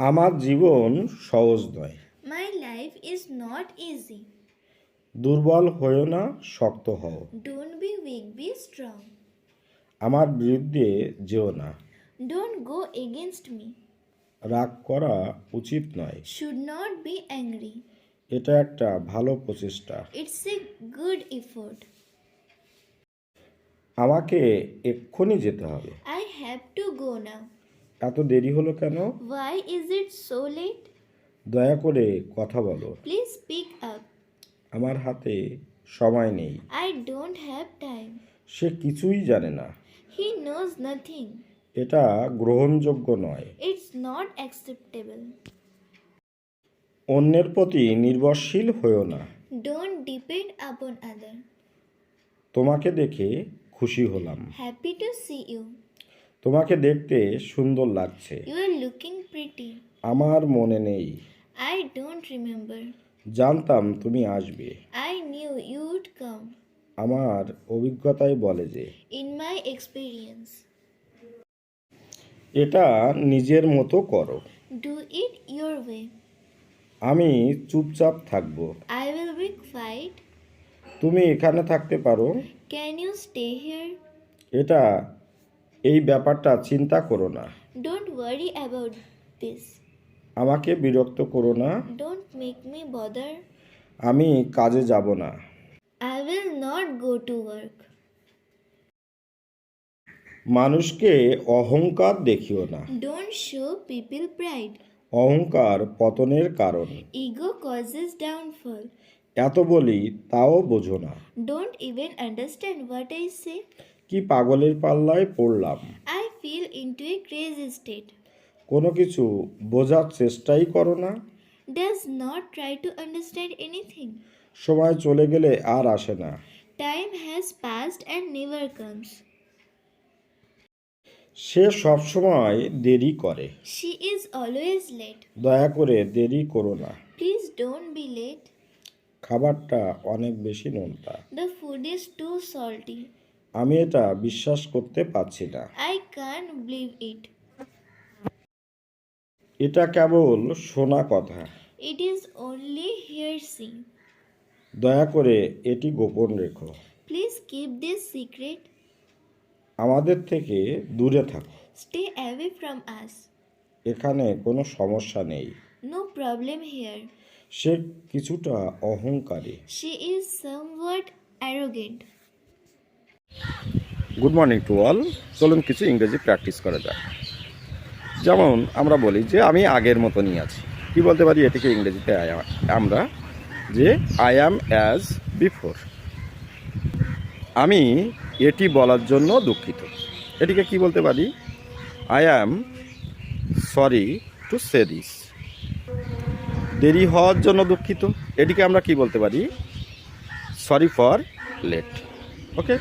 আমার জীবন সহজ নয়। My life is not easy. দুর্বল হয়েও না, শক্ত হও। Don't be weak, be strong. আমার বিরুদ্ধে যেও না। Don't go against me. রাগ করা উচিত নয়। Should not be angry. এটা একটা ভালো প্রচেষ্টা। It's a good effort. আমাকে এক্ষুনি যেতে হবে। I have to go now. এত দেরি হলো কেন? Why is it so late? দয়া করে কথা বলো। Please speak up. আমার হাতে সময় নেই। I don't have time. সে কিছুই জানে না। He knows nothing. এটা গ্রহণযোগ্য নয়। It's not acceptable. অন্যের প্রতি নির্ভরশীল হয়েও না। Don't depend upon other. তোমাকে দেখে খুশি হলাম। Happy to see you. তোমাকে দেখতে সুন্দর লাগছে। You are looking pretty. আমার মনে নেই। I don't remember. জানতাম তুমি আসবে। I knew you would come. আমার অভিজ্ঞতাই বলে যে In my experience. এটা নিজের মতো করো। Do it your way. আমি চুপচাপ থাকব। I will be quiet. তুমি এখানে থাকতে পারো। Can you stay here? এই ব্যাপারটা চিন্তা করো না। Don't worry about this. আমাকে বিরক্ত করো না। Don't make me bother. আমি কাজে যাব না। I will not go to work. মানুষকে অহংকার দেখিও না। Don't show people pride. অহংকার পতনের কারণ। Ego causes downfall. এত বলি তাও বোঝো না। Don't even understand what I say. কি পাগলের পাল্লায় পড়লাম। I feel into a crazy state. কোনো কিছু বোঝার চেষ্টাই করো না। Does not try to understand anything. সময় চলে গেলে আর আসে না। Time has passed and never comes. সে সবসময় দেরি করে। She is always late. দয়া করে দেরি করো না। Please don't be late. খাবারটা অনেক বেশি নোনতা। The food is too salty. আমি এটা বিশ্বাস করতে পারছি না। I can't believe it. এটা কেবল শোনা কথা। It is only hearsay. দয়া করে এটি গোপন রেখো। Please keep this secret. আমাদের থেকে দূরে থাকো। Stay away from us. এখানে কোনো সমস্যা নেই। No problem here. সে কিছুটা অহংকারী। She is somewhat arrogant. Good morning to all. চলুন কিছু ইংরেজি প্র্যাকটিস করা যাক। যেমন আমরা বলি যে আমি আগের মতনই আছি। কি বলতে পারি এটিকে ইংরেজিতে আমরা যে আই অ্যাম অ্যাজ বিফোর। আমি এটি বলার জন্য দুঃখিত। এটিকে কি বলতে পারি? I am sorry to say this. দেরি হওয়ার জন্য দুঃখিত। এটিকে আমরা কি বলতে পারি? Sorry for late. ওকে।